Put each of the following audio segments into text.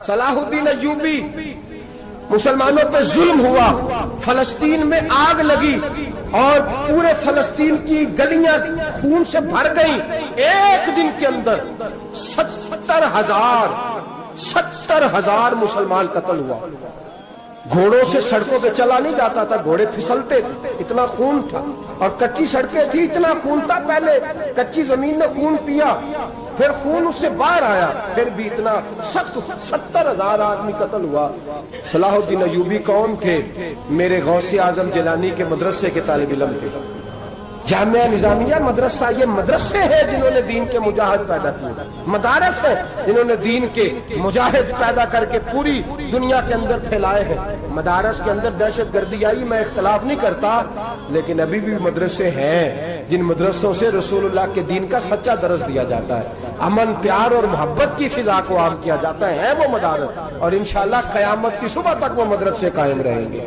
صلاح الدین ایوبی، مسلمانوں پہ ظلم ہوا، فلسطین میں آگ لگی اور پورے فلسطین کی گلیاں خون سے بھر گئیں۔ ایک دن کے اندر 70,000 مسلمان قتل ہوا۔ گھوڑوں سے سڑکوں پہ چلا نہیں جاتا تھا، گھوڑے پھسلتے تھے، اتنا خون تھا، اور کچی سڑکیں تھی، اتنا خون تھا۔ پہلے کچی زمین نے خون پیا، پھر خون اس سے باہر آیا، پھر بھی اتنا 70,000 آدمی قتل ہوا۔ صلاح الدین ایوبی کون تھے؟ میرے غوث اعظم جیلانی کے مدرسے کے طالب علم تھے۔ جامعہ نظامیہ مدرسہ، یہ مدرسے ہیں جنہوں نے دین کے مجاہد پیدا کیے، مدارس ہیں جنہوں نے دین کے مجاہد پیدا کر کے پوری دنیا کے اندر پھیلائے ہیں۔ مدارس کے اندر دہشت گردی آئی، میں اختلاف نہیں کرتا، لیکن ابھی بھی مدرسے ہیں جن مدرسوں سے رسول اللہ کے دین کا سچا درس دیا جاتا ہے، امن، پیار اور محبت کی فضا کو عام کیا جاتا ہے وہ مدارس، اور انشاءاللہ قیامت کی صبح تک وہ مدرسے قائم رہیں گے۔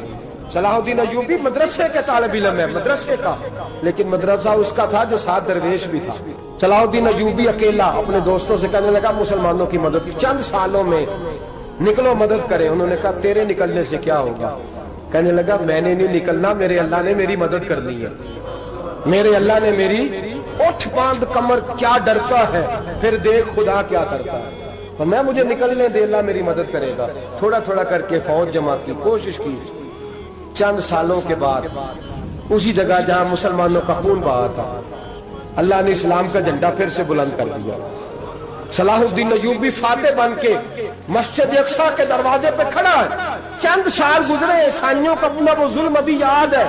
صلاح الدین ایوبی مدرسے کے طالب علم ہے، مدرسے کا، لیکن مدرسہ اس کا تھا جو ساتھ درویش بھی تھا۔ صلاح الدین ایوبی اکیلا اپنے دوستوں سے کہنے لگا مسلمانوں کی مدد چند سالوں میں نکلو مدد کریں۔ انہوں نے کہا تیرے نکلنے سے کیا ہوگا؟ کہنے لگا میں نے نہیں نکلنا، میرے اللہ نے میری مدد کرنی ہے، میرے اللہ نے میری اٹھ باندھ کمر کیا ڈرتا ہے، پھر دیکھ خدا کیا کرتا ہے، اور میں مجھے نکلنے دے، اللہ میری مدد کرے گا۔ تھوڑا تھوڑا کر کے فوج جمع کی، کوشش کی۔ چند سالوں کے بعد اسی جگہ جہاں مسلمانوں کا خون بہا تھا، اللہ نے اسلام کا جھنڈا پھر سے بلند کر دیا۔ صلاح الدین ایوبی فاتح بن کے مسجد اقصی کے دروازے پہ کھڑا ہے۔ چند سال گزرے، عیسائیوں کا اپنا وہ ظلم ابھی یاد ہے،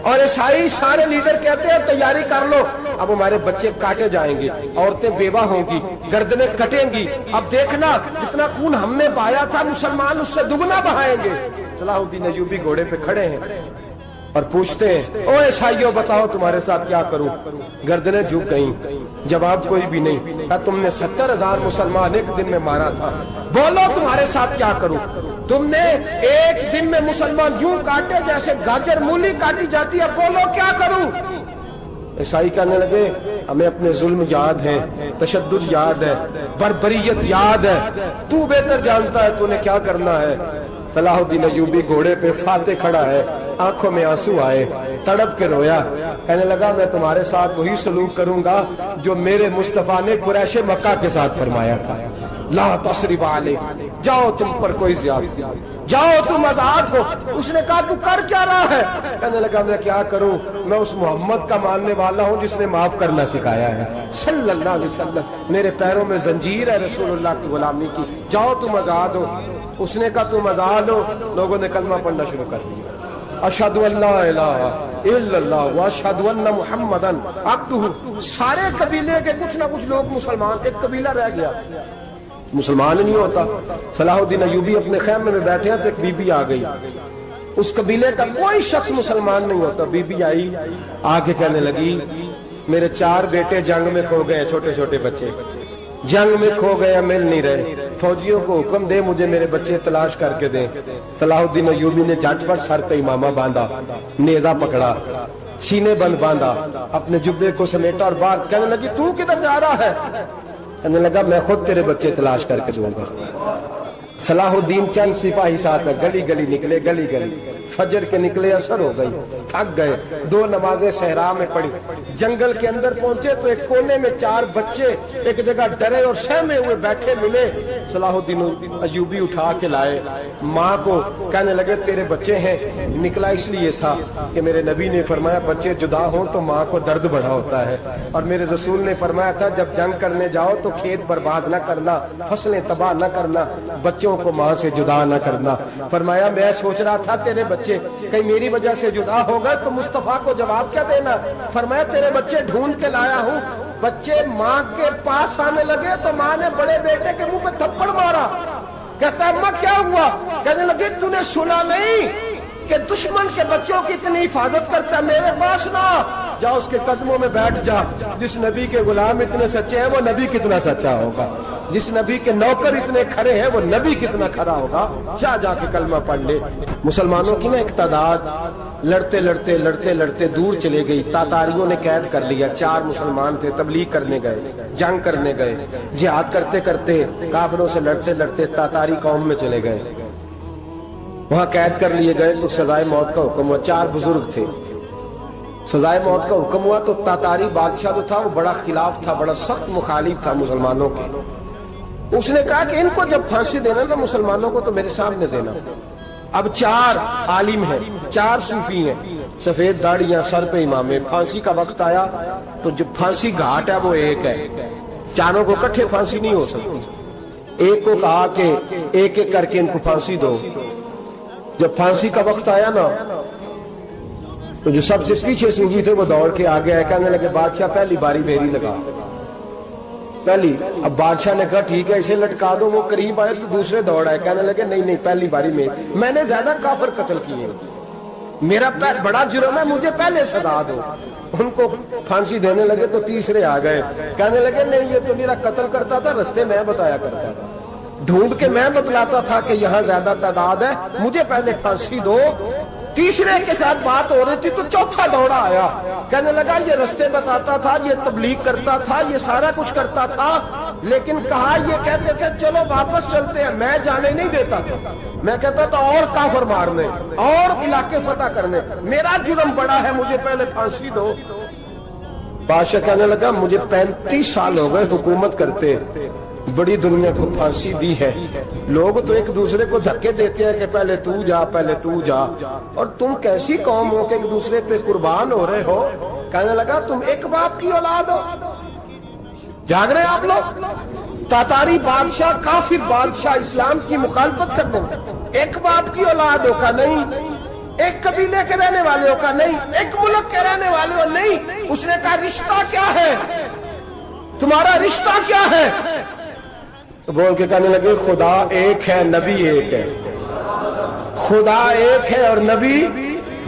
اور عیسائی سارے لیڈر کہتے ہیں تیاری کر لو، اب ہمارے بچے کاٹے جائیں گے، عورتیں بیوہ ہوں گی، گردنیں کٹیں گی، اب دیکھنا جتنا خون ہم نے بہایا تھا مسلمان اس سے دگنا بہائیں گے۔ صلاح الدین ایوبی گھوڑے پہ کھڑے ہیں اور پوچھتے ہیں او عیسائیوں بتاؤ تمہارے ساتھ کیا کروں؟ گردنیں جھک گئیں، جواب کوئی بھی نہیں۔ کہا تم نے 70,000 مسلمان ایک دن میں مارا تھا، بولو تمہارے ساتھ کیا کروں؟ تم نے ایک دن میں مسلمان یوں کاٹے جیسے گاجر مولی کاٹی جاتی ہے، بولو کیا کروں؟ عیسائی کہنے لگے ہمیں اپنے ظلم یاد ہے، تشدد یاد ہے، بربریت یاد ہے، تو بہتر جانتا ہے تو نے کیا کرنا ہے۔ صلاح الدین ایوبی گھوڑے پہ فاتح کھڑا ہے، آنکھوں میں آنسو آئے، تڑپ کے رویا، کہنے لگا میں تمہارے ساتھ وہی سلوک کروں گا جو میرے مصطفیٰ نے قریش مکہ کے ساتھ فرمایا تھا، لا تصریب علیہ، جاؤ تم پر کوئی زیادتی، جاؤ تم آزاد ہو۔ اس نے کہا تو کر کیا رہا ہے؟ کہنے لگا میں کیا کروں، میں اس محمد کا ماننے والا ہوں جس نے معاف کرنا سکھایا ہے صلی اللہ علیہ وسلم، میرے پیروں میں زنجیر ہے رسول اللہ کی غلامی کی، جاؤ تم آزاد ہو۔ اس نے کہا تم آزاد ہو، لوگوں نے کلمہ پڑھنا شروع کر دیا، اشہد ان لا الہ الا اللہ واشہد ان محمدً عبدہ۔ سارے قبیلے کے کچھ نہ کچھ لوگ مسلمان، ایک قبیلہ رہ گیا مسلمان نہیں ہوتا۔ صلاح الدین ایوبی اپنے خیمے میں بیٹھے ہیں تو ایک بی بی آ گئی، اس قبیلے کا کوئی شخص مسلمان نہیں ہوتا۔ بی بی آئی، آگے کہنے لگی میرے 4 بیٹے جنگ میں کھو گئے، چھوٹے چھوٹے بچے جنگ میں کھو گئے، مل نہیں رہے، فوجیوں کو حکم دے مجھے میرے بچے تلاش کر کے دیں۔ صلاح الدین ایوبی نے جھٹ پٹ سر پہ امامہ باندھا، نیزہ پکڑا، سینے بند باندھا، اپنے جبے کو سمیٹا اور باہر کہنے لگی تو کدھر جا رہا ہے؟ کہنے لگا میں خود تیرے بچے تلاش کر کے دوں گا۔ صلاح الدین چند سپاہی ساتھ گلی گلی نکلے، گلی گلی فجر کے نکلے، اثر ہو گئی، تھک گئے، 2 نمازیں صحرا میں پڑھی، جنگل کے اندر پہنچے تو ایک کونے میں 4 بچے ایک جگہ ڈرے اور سہمے ہوئے بیٹھے ملے۔ صلاح الدین ایوبی اٹھا کے لائے، ماں کو کہنے لگے تیرے بچے ہیں، نکلا اس لیے تھا کہ میرے نبی نے فرمایا بچے جدا ہوں تو ماں کو درد بڑا ہوتا ہے، اور میرے رسول نے فرمایا تھا جب جنگ کرنے جاؤ تو کھیت برباد نہ کرنا، فصلیں تباہ نہ کرنا، بچوں کو ماں سے جدا نہ کرنا۔ فرمایا میں سوچ رہا تھا تیرے بچے کہیں میری وجہ سے جدا ہو گئے تو مصطفیٰ کو جواب کیا دینا؟ فرمایا تیرے بچے ڈھونڈ کے لایا ہوں۔ بچے ماں کے پاس آنے لگے تو ماں نے بڑے بیٹے کے منہ پہ تھپڑ مارا، کہتا اماں کیا ہوا؟ کہنے لگے تو نے سنا نہیں کہ دشمن کے بچوں کی اتنی حفاظت کرتا ہے، میرے پاس نہ جا، اس کے قدموں میں بیٹھ جا۔ جس نبی کے غلام اتنے سچے ہیں وہ نبی کتنا سچا ہوگا، جس نبی کے نوکر اتنے کھڑے ہیں وہ نبی کتنا کھڑا ہوگا، جا جا کے کلمہ پڑھ لے۔ مسلمانوں کی نا ایک تعداد لڑتے لڑتے لڑتے لڑتے دور چلے گئی، تاتاریوں نے قید کر لیا، 4 مسلمان تھے تبلیغ کرنے گئے، جنگ کرنے گئے، جہاد کرتے کرتے کافروں سے لڑتے لڑتے تاتاری قوم میں چلے گئے، وہاں قید کر لیے گئے تو سزائے موت کا حکم ہوا۔ 4 بزرگ تھے، سزائے موت کا حکم ہوا تو تاتاری بادشاہ جو تھا وہ بڑا خلاف تھا، بڑا سخت مخالف تھا مسلمانوں کے۔ اس نے کہا کہ ان کو جب پھانسی دینا تو مسلمانوں کو تو میرے سامنے دینا۔ اب 4 عالم ہیں، 4 صوفی ہیں، سفید داڑیاں، سر پہ امامے۔ پھانسی کا وقت آیا تو جو پھانسی گھاٹ ہے وہ ایک ہے، چاروں کو اکٹھے پھانسی نہیں ہو سکتی۔ ایک کو کہا کہ ایک ایک کر کے ان کو پھانسی دو۔ جب پھانسی کا وقت آیا نا تو جو سب سے پیچھے صوفی تھے وہ دوڑ کے آگے آئے، کہنے لگے بادشاہ پہلی باری میری لگا پہلی۔ اب بادشاہ نے کہا ٹھیک ہے اسے لٹکا دو۔ وہ قریب آئے تو دوسرے دوڑ آئے، کہنے لگے نہیں نہیں پہلی باری میں نے زیادہ کافر قتل کیے، میرا بڑا جرم ہے، مجھے پہلے سزا دو۔ ان کو پھانسی دینے لگے تو تیسرے آ گئے، کہنے لگے نہیں یہ تو میرا قتل کرتا تھا، رستے میں بتایا کرتا تھا، ڈھونڈ کے میں بتلاتا تھا کہ یہاں زیادہ تعداد ہے، مجھے پہلے پھانسی دو۔ تیسرے کے ساتھ بات ہو رہی تھی تو چوتھا دوڑا آیا، کہنے لگا یہ رستے بتاتا تھا، یہ تبلیغ کرتا تھا، یہ سارا کچھ کرتا تھا، لیکن کہا یہ کہتے تھے چلو واپس چلتے ہیں، میں جانے نہیں دیتا تھا، میں کہتا تھا اور کافر مارنے اور علاقے فتح کرنے، میرا جرم بڑا ہے، مجھے پہلے پھانسی دو۔ بادشاہ کہنے لگا مجھے 35 سال ہو گئے حکومت کرتے، بڑی دنیا کو پھانسی دی ہے، لوگ تو ایک دوسرے کو دھکے دیتے ہیں کہ پہلے تو جا پہلے تو جا، اور تم کیسی قوم ہو کہ ایک دوسرے پہ قربان ہو رہے ہو۔ کہنے لگا تم ایک باپ کی اولاد ہو، جاگ رہے آپ لوگ؟ تاتاری بادشاہ کافر بادشاہ اسلام کی مخالفت کر دیں، ایک باپ کی اولاد ہو کا نہیں، ایک قبیلے کے رہنے والے ہو کا نہیں، ایک ملک کے رہنے والے ہو نہیں۔ اس نے کہا رشتہ کیا ہے تمہارا، رشتہ کیا ہے؟ تو بول کے کہنے لگے خدا ایک ہے، نبی ایک ہے، خدا ایک ہے اور نبی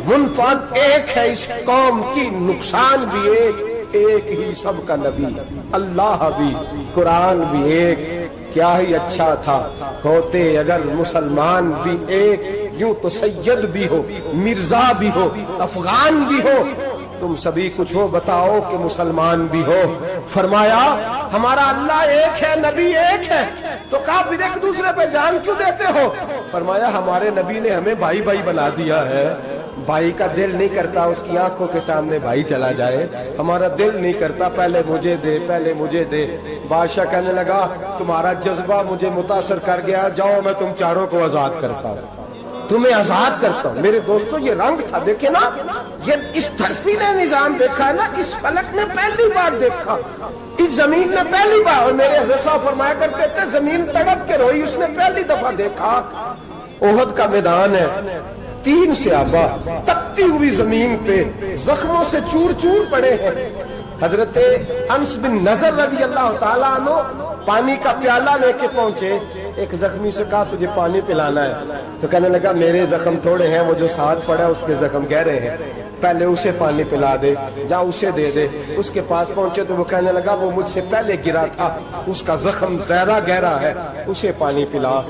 منفرد ایک ہے، اس قوم کی نقصان بھی ایک ہی سب کا نبی، اللہ بھی قرآن بھی ایک۔ کیا ہی اچھا تھا ہوتے اگر مسلمان بھی ایک، یوں تو سید بھی ہو، مرزا بھی ہو، افغان بھی ہو، تم سبھی کچھ ہو بتاؤ کہ مسلمان بھی ہو۔ فرمایا ہمارا اللہ ایک ہے، نبی ایک ہے، تو کہا پھر ایک دوسرے پہ جان کیوں دیتے ہو؟ فرمایا ہمارے نبی نے ہمیں بھائی بھائی بنا دیا ہے، بھائی کا دل نہیں کرتا اس کی آنکھوں کے سامنے بھائی چلا جائے، ہمارا دل نہیں کرتا پہلے مجھے دے پہلے مجھے دے۔ بادشاہ کہنے لگا تمہارا جذبہ مجھے متاثر کر گیا، جاؤ میں تم چاروں کو آزاد کرتا ہوں، تمہیں آزاد کرتا ہوں۔ میرے دوستو یہ رنگ تھا، دیکھیں نا، یہ اس دھرتی نے نظام دیکھا ہے نا، اس فلک نے پہلی بار دیکھا، اس زمین نے پہلی بار، اور میرے حضرت صاحب فرمایا کرتے تھے زمین تڑپ کے روئی، اس نے پہلی دفعہ دیکھا۔ احد کا میدان ہے، 3 صحابہ تپتی ہوئی زمین پہ زخموں سے چور چور پڑے ہیں۔ حضرت انس بن نضر رضی اللہ تعالیٰ عنہ پانی کا پیالہ لے کے پہنچے، ایک زخمی سے کہا تجھے پانی پلانا ہے، تو کہنے لگا میرے زخم تھوڑے ہیں، وہ جو ساتھ پڑا ہے اس کے زخم گہرے ہیں، پہلے اسے پانی پلا دے، جا اسے دے دے۔ اس کے پاس پہنچے تو وہ کہنے لگا وہ مجھ سے پہلے گرا تھا، اس کا زخم زیادہ گہرا ہے، اسے پانی پلا۔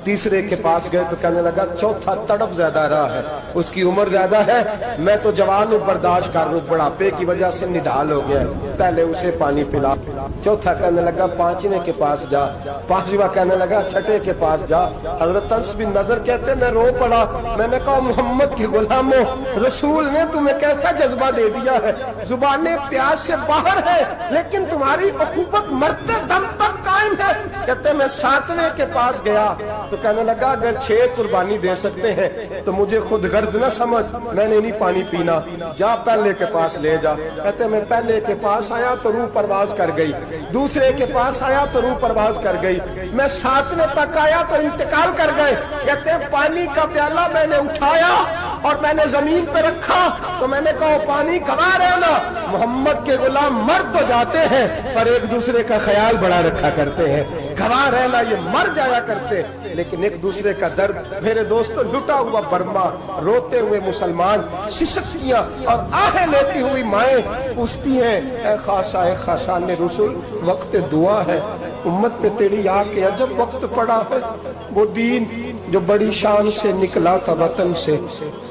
تیسرے کے پاس گئے تو کہنے لگا چوتھا تڑپ زیادہ رہا ہے، اس کی عمر زیادہ ہے، میں تو جوان ہوں برداشت کر لوں، بڑھاپے کی وجہ سے نڈھال ہو گیا، پہلے اسے پانی پلا۔ چوتھا کہنے لگا 5ویں کے پاس جا، 5واں کہنے لگا 6 کے پاس جا۔ حضرت انس بن نضر کہتے میں رو پڑا، میں نے کہا محمد کے غلاموں، رسول نے تمہیں کیسا جذبہ دے دیا ہے، زبانیں پیاس سے باہر ہے لیکن تمہاری اخوت مرتے دم تک قائم ہے۔ کہتے میں 7ویں کے پاس گیا تو کہنے لگا اگر 6 قربانی دے سکتے ہیں تو مجھے خود غرض نہ سمجھ، میں نے نہیں پانی پینا، جا پہلے کے پاس لے جا۔ کہتے میں پہلے کے پاس آیا تو روح پرواز کر گئی، دوسرے کے پاس آیا تو روح پرواز کر گئی، میں 7ویں تک آیا تو انتقال کر گئے۔ کہتے پانی کا پیالہ میں نے اٹھایا اور میں نے زمین پہ رکھا تو میں نے کہا پانی گوا رہنا، محمد کے غلام مر تو جاتے ہیں پر ایک دوسرے کا خیال بڑا رکھا کرتے ہیں، گوا رہنا یہ مر جایا کرتے لیکن ایک دوسرے کا درد۔ میرے دوستو لٹا ہوا برما، روتے ہوئے مسلمان، سسکیاں اور آہیں لیتی ہوئی مائیں پوچھتی ہیں اے خاصا اے خاصان رسول، وقت دعا ہے، امت پہ تیری آ کے عجب وقت پڑا ہے، وہ دین جو بڑی شان سے نکلا تھا وطن سے،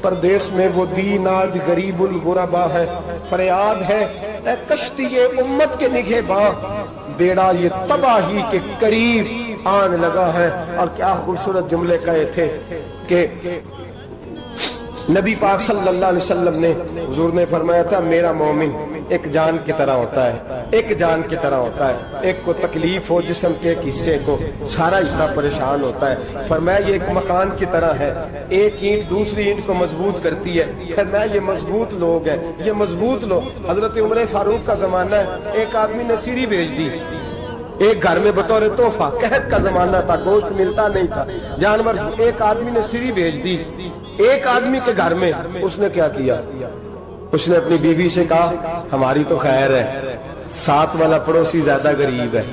پردیس میں وہ دین آج غریب الغربا ہے، فریاد ہے اے کشتی امت کے نگہباں، بیڑا یہ تباہی کے قریب آنے لگا ہے۔ اور کیا خوبصورت جملے کہے تھے کہ نبی پاک صلی اللہ علیہ وسلم نے، حضور نے فرمایا تھا میرا مومن ایک جان کی طرح ہوتا ہے، ایک جان کی طرح ہوتا ہے، ایک کو تکلیف ہو جسم کے ایک حصے کو سارا حصہ پریشان ہوتا ہے۔ فرمایا یہ ایک مکان کی طرح ہے، ایک اینٹ دوسری اینٹ کو مضبوط کرتی ہے۔ فرمایا یہ مضبوط لوگ ہیں، یہ مضبوط لوگ۔ حضرت عمر فاروق کا زمانہ ہے، ایک آدمی نے سیری بھیج دی ایک گھر میں بطور تحفہ، قحط کا زمانہ تھا، گوشت ملتا نہیں تھا، جانور، ایک آدمی نے سیری بھیج دی ایک آدمی کے گھر میں۔ اس نے کیا کیا؟ اس نے اپنی بیوی سے کہا ہماری تو خیر ہے، ساتھ والا پڑوسی زیادہ غریب ہے،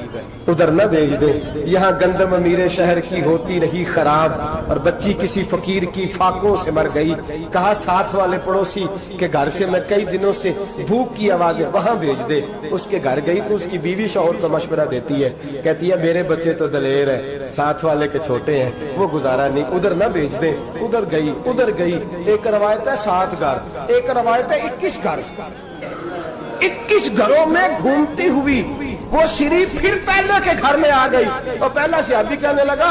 ادھر نہ بھیج دے، یہاں گندم امیر شہر کی ہوتی رہی خراب اور بچی کسی فقیر کی فاقوں سے مر گئی۔ کہا ساتھ والے پڑوسی کے گھر سے میں کئی دنوں سے بھوک کی آوازیں، وہاں بھیج دے۔ اس کے گھر گئی تو اس کی بیوی شوہر کو مشورہ دیتی ہے، کہتی ہے میرے بچے تو دلیر ہے، ساتھ والے کے چھوٹے ہیں، وہ گزارا نہیں، ادھر نہ بھیج دے۔ ادھر گئی۔ ایک روایت ہے 7 گھر، ایک روایت ہے 21 گھر، 21 گھروں میں گھومتی ہوئی وہ سری پھر پہلے کے گھر میں آ گئی اور پہلا صحابی کہنے لگا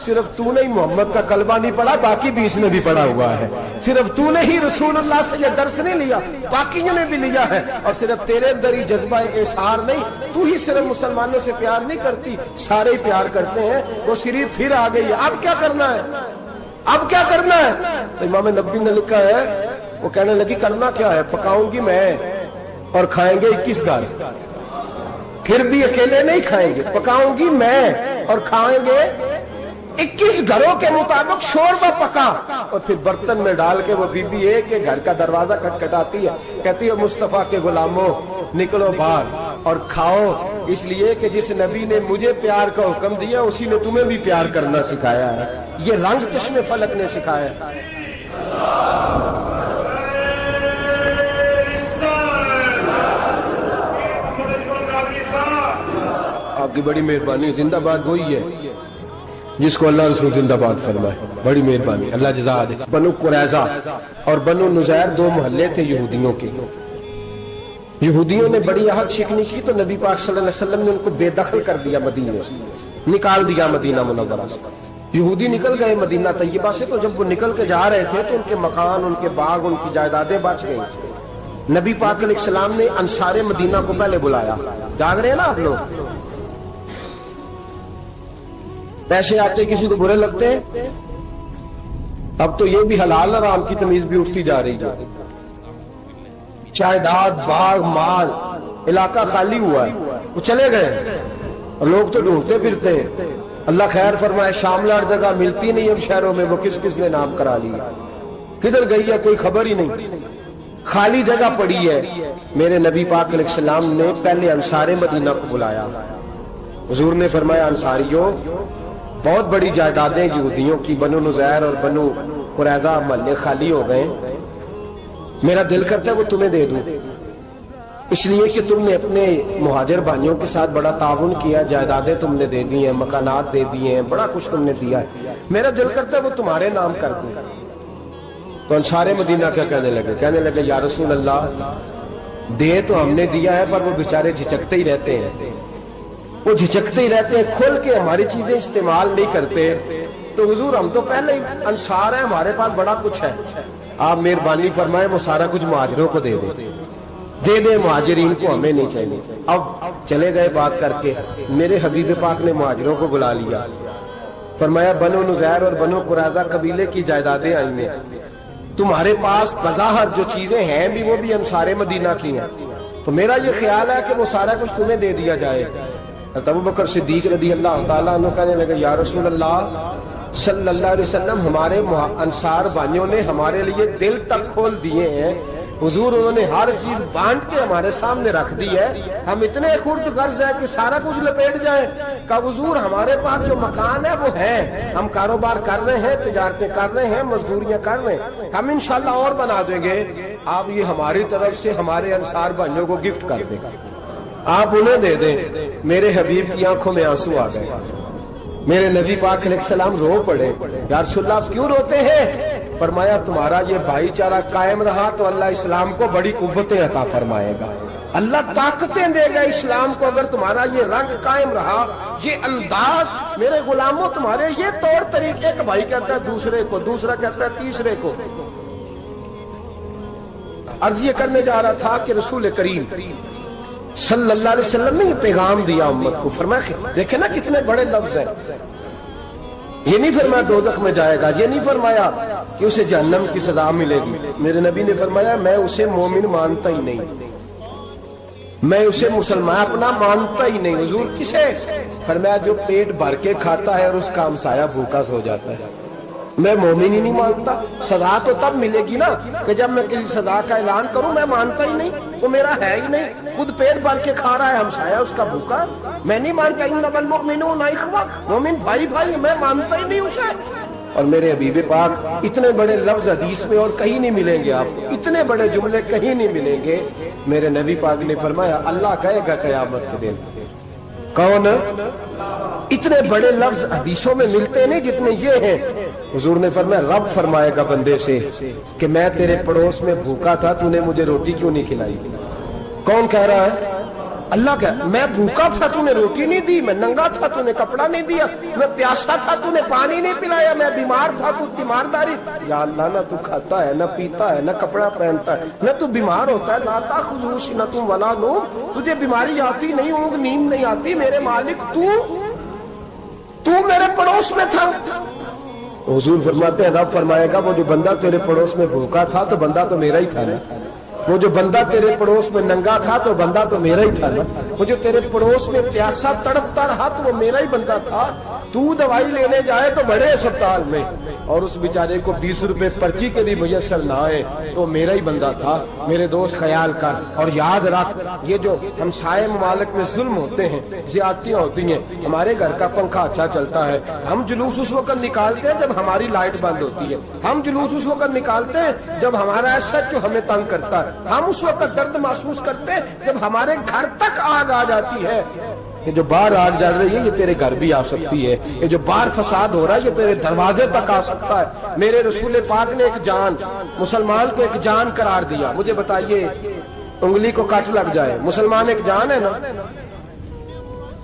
صرف تو نے ہی محمد کا کلمہ نہیں پڑھا، باقی بھی اس نے بھی پڑھا ہوا ہے، صرف تو نے ہی رسول اللہ سے یہ درس نہیں لیا، باقیوں نے بھی لیا ہے، اور صرف تیرے اندر ہی جذبہ اظہار نہیں، تو ہی صرف مسلمانوں سے پیار نہیں کرتی، سارے ہی پیار کرتے ہیں۔ وہ سری پھر آ گئی، اب کیا کرنا ہے؟ اب کیا کرنا ہے؟ تو امام نبوی نے لکھا ہے، وہ کہنے لگی کرنا کیا ہے، پکاؤں گی میں اور کھائیں گے 21 گھر، پھر بھی اکیلے نہیں کھائیں گے، پکاؤں گی میں اور کھائیں گے 21 گھروں کے مطابق شوربہ پکا، اور پھر برتن میں ڈال کے وہ بی بی ایک کے گھر کا دروازہ کھٹکھٹاتی ہے، کہتی ہے مصطفیٰ کے غلاموں نکلو باہر اور کھاؤ، اس لیے کہ جس نبی نے مجھے پیار کا حکم دیا اسی نے تمہیں بھی پیار کرنا سکھایا ہے، یہ رنگ چشم فلک نے سکھایا ہے۔ آپ کی بڑی مہربانی، زندہ باد وہی ہے جس کو اللہ رسول زندہ باد فرمائے، بڑی مہربانی، اللہ جزا دے۔ بنو قریظہ اور بنو نذیر 2 محلے تھے یہودیوں کے، یہودیوں نے بڑی عہد شکنی کی تو نبی پاک صلی اللہ علیہ وسلم نے ان کو بے دخل کر دیا، مدینے سے نکال دیا، مدینہ منورہ سے۔ یہودی نکل گئے مدینہ طیبہ سے، تو جب وہ نکل کے جا رہے تھے تو ان کے مکان، ان کے باغ، ان کی جائیدادیں بچ گئی۔ نبی پاک علیہ السلام نے انصار مدینہ کو پہلے بلایا، جاگ رہے ہیں نا آپ لوگ، پیسے آتے کسی کو برے لگتے ہیں، اب تو یہ بھی حلال حرام کی تمیز بھی اٹھتی جا رہی ہے، جائیداد، باغ، مال، علاقہ خالی ہوا ہے، وہ چلے گئے اور لوگ تو ڈھونڈتے پھرتے ہیں۔ اللہ خیر فرمائے، شاملہ ہر جگہ ملتی نہیں اب شہروں میں، وہ کس کس نے نام کرا لیا، کدھر گئی ہے کوئی خبر ہی نہیں، خالی جگہ پڑی ہے۔ میرے نبی پاک علیہ السلام نے پہلے انصار مدینہ کو بلایا، حضور نے فرمایا انصاریوں بہت بڑی جائیدادیں یہودیوں کی، بنو نذیر اور بنو قریظہ محلے خالی ہو گئے، میرا دل کرتا ہے وہ تمہیں دے دوں، اس لیے کہ تم نے اپنے مہاجر بھائیوں کے ساتھ بڑا تعاون کیا، جائیدادیں تم نے دے دی ہیں، مکانات دے دیے ہیں، بڑا کچھ تم نے دیا ہے، میرا دل کرتا ہے وہ تمہارے نام کر دوں۔ تو انصار مدینہ کیا کہنے لگے یا رسول اللہ دے تو ہم نے دیا ہے پر وہ بیچارے جھجکتے ہی رہتے ہیں، وہ جھجکتے ہی رہتے ہیں، کھول کے ہماری چیزیں استعمال نہیں کرتے، تو حضور ہم تو پہلے ہی انصار ہیں، ہمارے پاس بڑا کچھ ہے، آپ مہربانی فرمائیں وہ سارا کچھ مہاجروں کو دے دے، مہاجرین کو ہمیں نہیں چاہیے۔ اب چلے گئے بات کر کے، میرے حبیب پاک نے مہاجروں کو بلا لیا، فرمایا بنو نذیر اور بنو قریظہ قبیلے کی جائیدادیں آئی ہیں، تمہارے پاس بظاہر جو چیزیں ہیں بھی وہ بھی انصار مدینہ کی ہیں، تو میرا یہ خیال ہے کہ وہ سارا کچھ تمہیں دے دیا جائے۔ ابو بکر صدیق رضی اللہ تعالیٰ عنہ کہنے لگے یا رسول اللہ صلی اللہ علیہ وسلم ہمارے انصار بھائیوں نے ہمارے لیے دل تک کھول دیے ہیں، حضور انہوں نے ہر چیز بانٹ کے ہمارے سامنے رکھ دی ہے، ہم اتنے خرد غرض ہیں کہ سارا کچھ لپیٹ جائیں۔ کہ حضور ہمارے پاس جو مکان ہے وہ ہے، ہم کاروبار کر رہے ہیں، تجارتیں کر رہے ہیں، مزدوریاں کر رہے ہیں، ہم انشاءاللہ اور بنا دیں گے، آپ یہ ہماری طرف سے ہمارے انصار بھائیوں کو گفٹ کر دیں، آپ انہیں دے دیں۔ میرے حبیب کی آنکھوں میں آنسو آ گئے، میرے نبی پاک علیہ السلام رو پڑے، یا رسول اللہ کیوں روتے ہیں؟ فرمایا تمہارا یہ بھائی چارہ قائم رہا تو اللہ اسلام کو بڑی قوتیں عطا فرمائے گا، اللہ طاقتیں دے گا اسلام کو اگر تمہارا یہ رنگ قائم رہا، یہ انداز۔ میرے غلاموں تمہارے یہ طور طریقے، ایک بھائی کہتا ہے دوسرے کو، دوسرا کہتا ہے تیسرے کو۔ عرض یہ کرنے جا رہا تھا کہ رسول کریم صلی اللہ علیہ وسلم نے یہ پیغام دیا امت کو، فرمایا دیکھیں نا کتنے بڑے لفظ ہیں۔ یہ نہیں فرمایا دوزخ میں جائے گا، یہ نہیں فرمایا کہ اسے جہنم کی سزا ملے گی۔ میرے نبی نے فرمایا میں اسے مومن مانتا ہی نہیں، میں اسے مسلمان اپنا مانتا ہی نہیں۔ حضور کسے؟ فرمایا جو پیٹ بھر کے کھاتا ہے اور اس کا ہمسایہ بھوکا سو جاتا ہے۔ میں مومن ہی نہیں مانتا۔ سزا تو تب ملے گی نا کہ جب میں کسی سزا کا اعلان کروں، میں مانتا ہی نہیں، وہ میرا ہے ہی نہیں، خود پیٹ بھر کے کھا رہا ہے، ہمسایہ اس کا بھوکا، میں نہیں مانتا۔ انما المؤمنون اخوہ، مومن بھائی بھائی، میں مانتا ہی نہیں اسے۔ اور میرے حبیب پاک اتنے بڑے لفظ حدیث میں اور کہیں نہیں ملیں گے، آپ کو اتنے بڑے جملے کہیں نہیں ملیں گے۔ میرے نبی پاک نے فرمایا اللہ کہے گا قیامت کے دن، کون؟ اتنے بڑے لفظ حدیثوں میں ملتے نہیں جتنے یہ ہیں۔ حضور نے فرمایا رب فرمائے گا بندے سے کہ میں تیرے پڑوس میں بھوکا تھا، تو نے مجھے روٹی کیوں نہیں کھلائی؟ کون کہہ رہا ہے؟ اللہ کہ میں بھوکا تھا تو نے روٹی نہیں دی، میں ننگا تھا تو نے کپڑا نہیں دیا، میں پیاسا تھا تو نے پانی نہیں پلایا، میں بیمار تھا تو تیمارداری۔ یا اللہ نہ تو کھاتا ہے، نہ پیتا ہے، نہ کپڑا پہنتا ہے، نہ تو بیمار ہوتا ہے، لا تاخذہ سنۃ ولا نوم، تجھے بیماری آتی نہیں، اونگ نیند نہیں آتی، میرے مالک تو میرے پڑوس میں تھا۔ حضور فرماتے ہیں رب فرمائے گا وہ جو بندہ تیرے پڑوس میں بھوکا تھا تو بندہ تو میرا ہی تھا نا، وہ جو بندہ تیرے پڑوس میں ننگا تھا تو بندہ تو میرا ہی تھا نا، وہ جو تیرے پڑوس میں پیاسا تڑپتا رہا تو وہ میرا ہی بندہ تھا۔ تو دوائی لینے جائے تو بڑے اسپتال میں اور اس بیچارے کو 20 روپے پرچی کے بھی میسر نہ آئے تو میرا ہی بندہ تھا۔ میرے دوست خیال کر اور یاد رکھ، یہ جو ہمسائے ممالک میں ظلم ہوتے ہیں، زیادتیاں ہوتی ہیں، ہمارے گھر کا پنکھا اچھا چلتا ہے، ہم جلوس اس وقت نکالتے ہیں جب ہماری لائٹ بند ہوتی ہے، ہم جلوس اس وقت نکالتے ہیں جب ہمارا ایسا جو ہمیں تنگ کرتا ہے، ہم اس وقت درد محسوس کرتے ہیں جب ہمارے گھر تک آگ آ جاتی ہے۔ یہ جو باہر آگ جل رہی ہے یہ تیرے گھر بھی آ سکتی ہے، یہ جو باہر فساد ہو رہا ہے یہ تیرے دروازے تک آ سکتا ہے۔ میرے رسول پاک نے ایک جان، مسلمان کو ایک جان قرار دیا۔ مجھے بتائیے انگلی کو کٹ لگ جائے، مسلمان ایک جان ہے نا،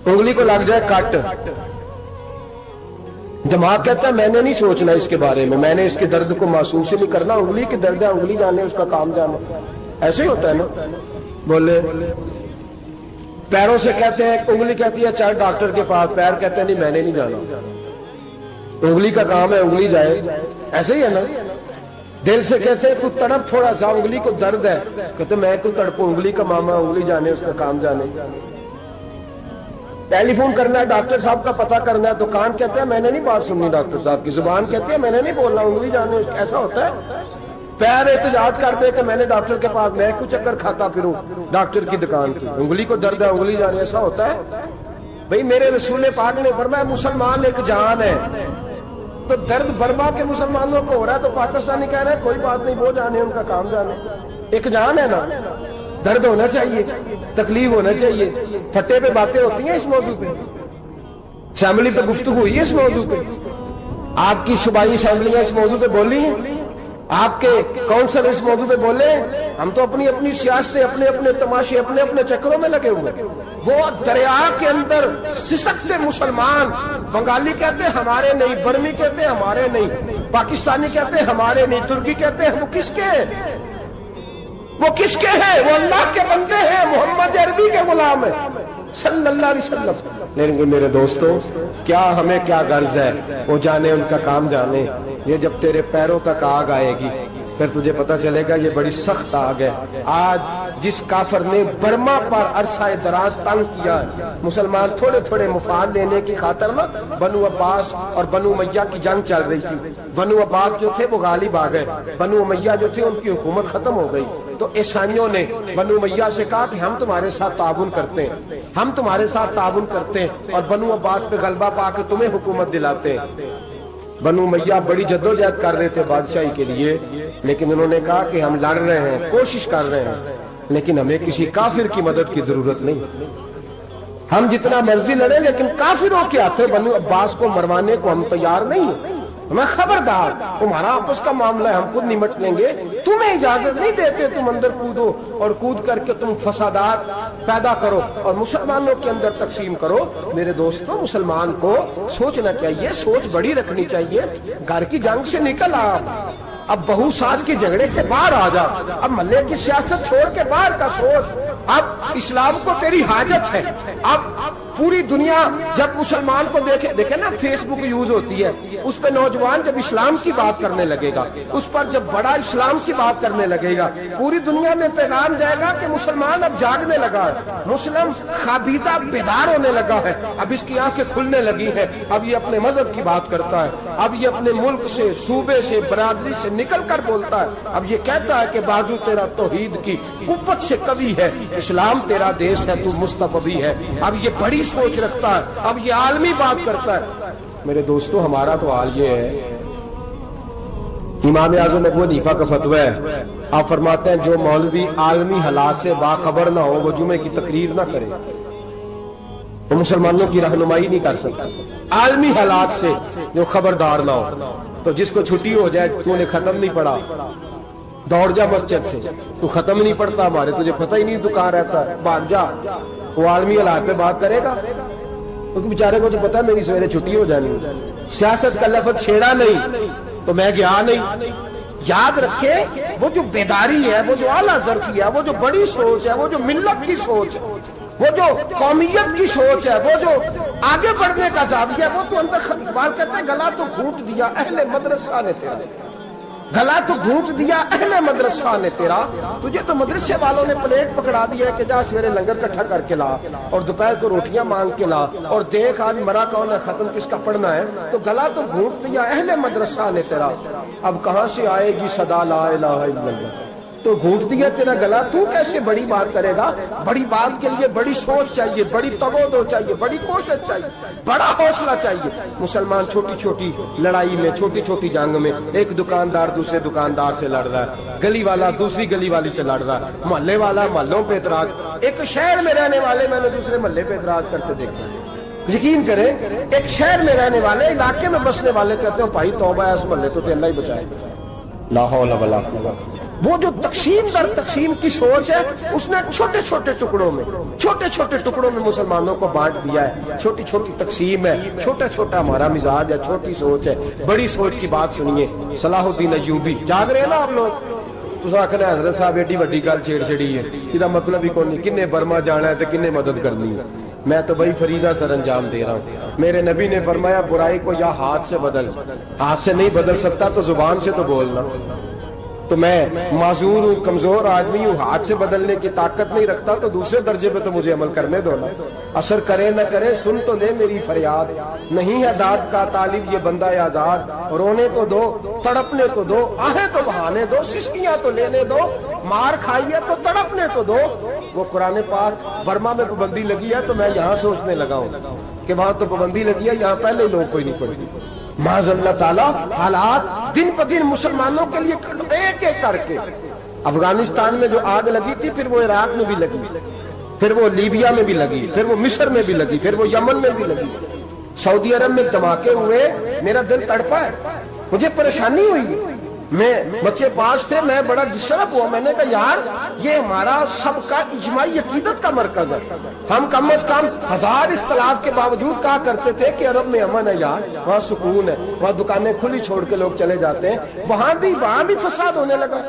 انگلی کو لگ جائے کٹ، دماغ کہتا ہے میں نے نہیں سوچنا اس کے بارے میں نے اس کے درد کو محسوس ہی نہیں کرنا، انگلی کی درد ہے، انگلی جانے اس کا کام جانے، ایسے ہی ہوتا ہے نا۔ بولے پیروں سے کہتے ہیں، انگلی کہتی ہے چل ڈاکٹر کے پاس، پیر کہتے ہیں نہیں میں نے نہیں جانا، انگلی کا کام ہے انگلی جائے، ایسے ہی ہے نا۔ دل سے کہتے ہیں تو تڑپ تھوڑا سا، انگلی کو درد ہے، کہتے میں کو تڑپوں، انگلی کا ماما، انگلی جانے اس کا کام جانے۔ ٹیلی فون کرنا ہے ڈاکٹر صاحب کا پتہ کرنا ہے، دکان کہتے ہیں میں نے نہیں بات سننی ڈاکٹر صاحب کی، زبان کہتی ہے میں نے نہیں بولنا، انگلی جانے، ایسا ہوتا ہے۔ پیر احتجاج کرتے کہ میں نے ڈاکٹر کے پاس، میں کچھ چکر کھاتا پھروں ڈاکٹر کی دکان کی، انگلی کو درد ہے انگلی جانے، ایسا ہوتا ہے بھئی؟ میرے رسول پاک نے فرمایا مسلمان ایک جان ہے، تو درد برما کے مسلمانوں کو ہو رہا ہے تو پاکستانی کہہ رہے ہیں کوئی بات نہیں، وہ جانے ان کا کام جانے، ایک جان ہے نا، درد ہونا چاہیے، تکلیف ہونا چاہیے۔ پھٹے پہ باتیں ہوتی ہیں اس موضوع پہ، اسمبلی پہ گفتگو ہوئی ہے اس موضوع پہ، آپ کی صوبائی اسمبلیاں اس موضوع پہ بولی ہیں، آپ کے کونسل اس موضوع پہ بولے، ہم تو اپنی اپنی سیاستیں، اپنے اپنے تماشے، اپنے اپنے چکروں میں لگے ہوئے۔ وہ دریا کے اندر سسکتے مسلمان، بنگالی کہتے ہیں ہمارے نہیں، برمی کہتے ہیں ہمارے نہیں، پاکستانی کہتے ہیں ہمارے نہیں، ترکی کہتے ہیں وہ کس کے ہیں؟ وہ کس کے ہیں؟ وہ اللہ کے بندے ہیں، محمد عربی کے غلام ہیں صلی اللہ علیہ وسلم۔ لیکن میرے دوستو کیا ہمیں کیا غرض ہے، وہ جانے ان کا کام جانے۔ یہ جب تیرے پیروں تک آگ آئے گی پھر تجھے پتا چلے گا یہ بڑی سخت آگ ہے۔ آج جس کافر نے برما پر عرصہ دراز تنگ کیا ہے، مسلمان تھوڑے تھوڑے مفاد لینے کی خاطر نا، بنو عباس اور بنو امیہ کی جنگ چل رہی تھی، بنو عباس جو تھے وہ غالب آ گئے، بنو امیہ جو تھے ان کی حکومت ختم ہو گئی، تو عیسائیوں نے بنو امیہ سے کہا کہ ہم تمہارے ساتھ تعاون کرتے ہیں، ہم تمہارے ساتھ تعاون کرتے ہیں اور بنو عباس پہ غلبہ پا کے تمہیں حکومت دلاتے ہیں۔ بنو امیہ بڑی جدوجہد کر رہے تھے بادشاہی کے لیے، لیکن انہوں نے کہا کہ ہم لڑ رہے ہیں، کوشش کر رہے ہیں، لیکن ہمیں کسی کافر کی مدد کی ضرورت نہیں، ہم جتنا مرضی لڑیں لیکن کافروں کے ہاتھوں بنو عباس کو مروانے کو ہم تیار نہیں ہیں۔ میں خبردار تمہارا آپس کا معاملہ ہے، ہم خود نمٹ لیں گے، تمہیں اجازت نہیں دیتے تم اندر کودو اور کود کر کے تم فسادات پیدا کرو اور مسلمانوں کے اندر تقسیم کرو۔ میرے دوستو، مسلمان کو سوچنا چاہیے، سوچ بڑی رکھنی چاہیے۔ گھر کی جنگ سے نکل آ، اب بہو ساس کے جھگڑے سے باہر آ جا، اب محلے کی سیاست چھوڑ کے باہر کا سوچ۔ اب اسلام کو تیری حاجت ہے۔ اب پوری دنیا جب مسلمان کو دیکھے نا، فیس بک یوز ہوتی ہے، اس پہ نوجوان جب اسلام کی بات کرنے لگے گا، اس پر جب بڑا اسلام کی بات کرنے لگے گا، پوری دنیا میں پیغام جائے گا کہ مسلمان اب جاگنے لگا ہے، مسلم خوابیدہ بیدار ہونے لگا ہے، اب اس کی آنکھیں کھلنے لگی ہیں، اب یہ اپنے مذہب کی بات کرتا ہے، اب یہ اپنے ملک سے، صوبے سے، برادری سے نکل کر بولتا ہے، اب یہ کہتا ہے کہ بازو تیرا توحید کی قوت سے قوی ہے، اسلام تیرا دیس ہے، تو مصطفی ہے، اب یہ بڑی سوچ رکھتا ہے، اب یہ عالمی بات کرتا ہے۔ میرے دوستو، ہمارا تو حال یہ ہے، امام اعظم ابو حنیفہ کا فتویٰ ہے، آپ فرماتے ہیں جو مولوی عالمی حالات سے باخبر نہ ہو وہ جمعے کی تقریر نہ کرے، وہ مسلمانوں کی رہنمائی نہیں کر سکتا۔ عالمی حالات سے جو خبردار نہ ہو، تو جس کو چھٹی ہو جائے، تو نے ختم نہیں پڑھا، دوڑ جا مسجد سے، تو ختم نہیں پڑھتا ہمارے، تجھے پتہ ہی نہیں تو کہاں رہتا ہے، بھاگ جا۔ وہ عالمی حالات پہ بات کرے گا، کیونکہ بیچارے کو تو پتہ ہے میری سویرے چھٹی ہو جانی، سیاست کا لفظ چھیڑا نہیں تو میں گیا نہیں۔ یاد رکھے، وہ جو بیداری ہے، وہ جو اعلیٰ ظرفی ہے، وہ جو بڑی سوچ ہے، وہ جو ملت کی سوچ، وہ جو قومیت کی سوچ ہے، وہ جو آگے بڑھنے کا زاویہ ہے، وہ تو اندر اقبال کہتے ہیں گلا تو گھونٹ دیا اہل مدرسہ نے تیرا، گلا تو گھونٹ دیا اہل مدرسہ نے تیرا، تجھے تو مدرسے والوں نے پلیٹ پکڑا دیا ہے کہ جا سویرے لنگر کٹھا کر کے لا اور دوپہر کو روٹیاں مانگ کے لا اور دیکھ آج مرا کون ہے، ختم کس کا پڑھنا ہے، تو گلا تو گھونٹ دیا اہل مدرسہ نے تیرا، اب کہاں سے آئے گی صدا لا الہ الا اللہ، تو گھونٹ دیا تیرا گلا، تو کیسے بڑی بات کرے گا؟ بڑی بات کے لیے بڑی سوچ چاہیے، بڑی تگودو چاہیے، بڑی کوشش چاہیے، بڑا حوصلہ چاہیے۔ مسلمان چھوٹی چھوٹی لڑائی میں، چھوٹی چھوٹی جنگ میں، ایک دکاندار دوسرے دکاندار سے لڑ رہا ہے، گلی والا دوسری گلی والی سے لڑ رہا ہے، محلے والا محلوں پہ اعتراض، ایک شہر میں رہنے والے میں نے دوسرے محلے پہ اعتراض کرتے دیکھا۔ یقین کریں، ایک شہر میں رہنے والے، علاقے میں بسنے والے کہتے ہیں بھائی توبہ ہے اس محلے تو اللہ ہی بچائے، لا حول ولا قوت۔ وہ جو تقسیم در تقسیم کی سوچ ہے، اس نے چھوٹے چھوٹے ٹکڑوں میں مسلمانوں کو بانٹ دیا ہے، چھوٹی چھوٹی تقسیم ہے، چھوٹا چھوٹا ہمارا مزاج ہے، چھوٹی سوچ ہے۔ بڑی سوچ کی بات سنیے، صلاح الدین ایوبی، جاگ رہے ہیں نا آپ لوگ؟ تو آخر حضرت صاحب ایڈی وڈی گل چھیڑ چھڑی ہے، یہ مطلب ہی کون نہیں، کنے برما جانا ہے تو کنے مدد کرنی ہے، میں تو بھائی فریضہ سر انجام دے رہا ہوں۔ میرے نبی نے فرمایا برائی کو یا ہاتھ سے بدل، ہاتھ سے نہیں بدل سکتا تو زبان سے تو بولنا، تو میں معذور ہوں، کمزور آدمی ہوں، ہاتھ سے بدلنے کی طاقت نہیں رکھتا، تو دوسرے درجے پہ تو مجھے عمل کرنے دو نا، اثر کرے نہ کرے سن تو لے میری فریاد، نہیں ہے داد کا طالب یہ بندہ آزاد، رونے تو دو، تڑپنے تو دو، آہیں تو بہانے دو، سسکیاں تو لینے دو، مار کھائیے تو تڑپنے تو دو۔ وہ قرآن پاک برما میں پابندی لگی ہے تو میں یہاں سوچنے لگا ہوں کہ وہاں تو پابندی لگی ہے، یہاں پہلے لوگ کوئی نہیں پڑھتی۔ معاذ اللہ تعالیٰ حالات دن پہ دن مسلمانوں کے لیے ایک ایک کر کے، افغانستان میں جو آگ لگی تھی، پھر وہ عراق میں بھی لگی، پھر وہ لیبیا میں بھی لگی، پھر وہ مصر میں بھی لگی، پھر وہ یمن میں بھی لگی، سعودی عرب میں دھماکے ہوئے، میرا دل تڑپا ہے، مجھے پریشانی ہوئی، میں بچے 5 تھے، میں بڑا ڈسٹرب ہوا، میں نے کہا یار یہ ہمارا سب کا اجماعی عقیدت کا مرکز ہے، ہم کم از کم 1000 اختلاف کے باوجود کہا کرتے تھے کہ عرب میں امن ہے یار، وہاں سکون ہے، وہاں دکانیں کھلی چھوڑ کے لوگ چلے جاتے ہیں، وہاں بھی فساد ہونے لگا،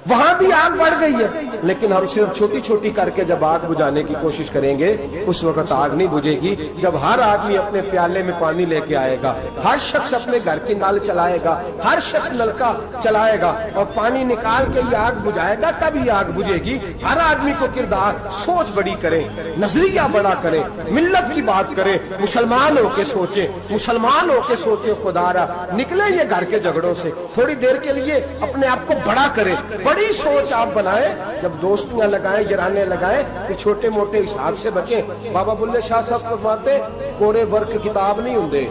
وہاں بھی آگ بڑھ گئی ہے، لیکن ہم صرف چھوٹی چھوٹی کر کے جب آگ بجھانے کی کوشش کریں گے اس وقت آگ نہیں بجھے گی، جب ہر آدمی اپنے پیالے میں پانی لے کے آئے گا، ہر شخص اپنے گھر کی نل چلائے گا، ہر شخص نلکا چلائے گا اور پانی نکال کے یہ آگ بجھائے گا، تب یہ آگ بجھے گی۔ ہر آدمی کو کردار سوچ بڑی کرے، نظریہ بڑا کرے، ملت کی بات کرے، مسلمان ہو کے سوچے، مسلمان ہو کے سوچے، خدا را نکلے یہ گھر کے جھگڑوں سے، تھوڑی دیر کے لیے اپنے آپ کو بڑا کرے، بڑی سوچ آپ بنائیں، جب دوستیاں لگائیں، یارانے لگائیں کہ چھوٹے موٹے حساب سے بچیں۔ بابا بلے شاہ صاحب فرماتے کورے ورک کتاب نہیں ہوندے،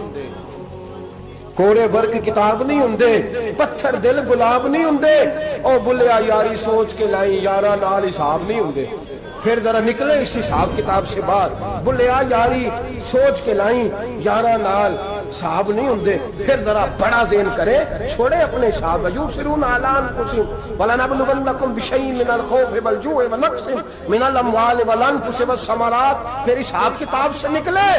کورے ورک کتاب نہیں ہوندے، پتھر دل گلاب نہیں ہوندے، او بلیا یاری سوچ کے لائیں، یارا نال حساب نہیں ہوندے۔ پھر ذرا نکلے اس حساب کتاب سے باہر، بلیا یاری سوچ کے لائیں، یارا نال صاحب نہیں ہوندے. پھر ذرا بڑا ذہن کرے, چھوڑے اپنے صاحب. یبصرون علی انفسہم ولنبلونکم بشیء من الخوف والجوع ونقص من الاموال والانفس والثمرات. پھر حساب کتاب سے نکلے.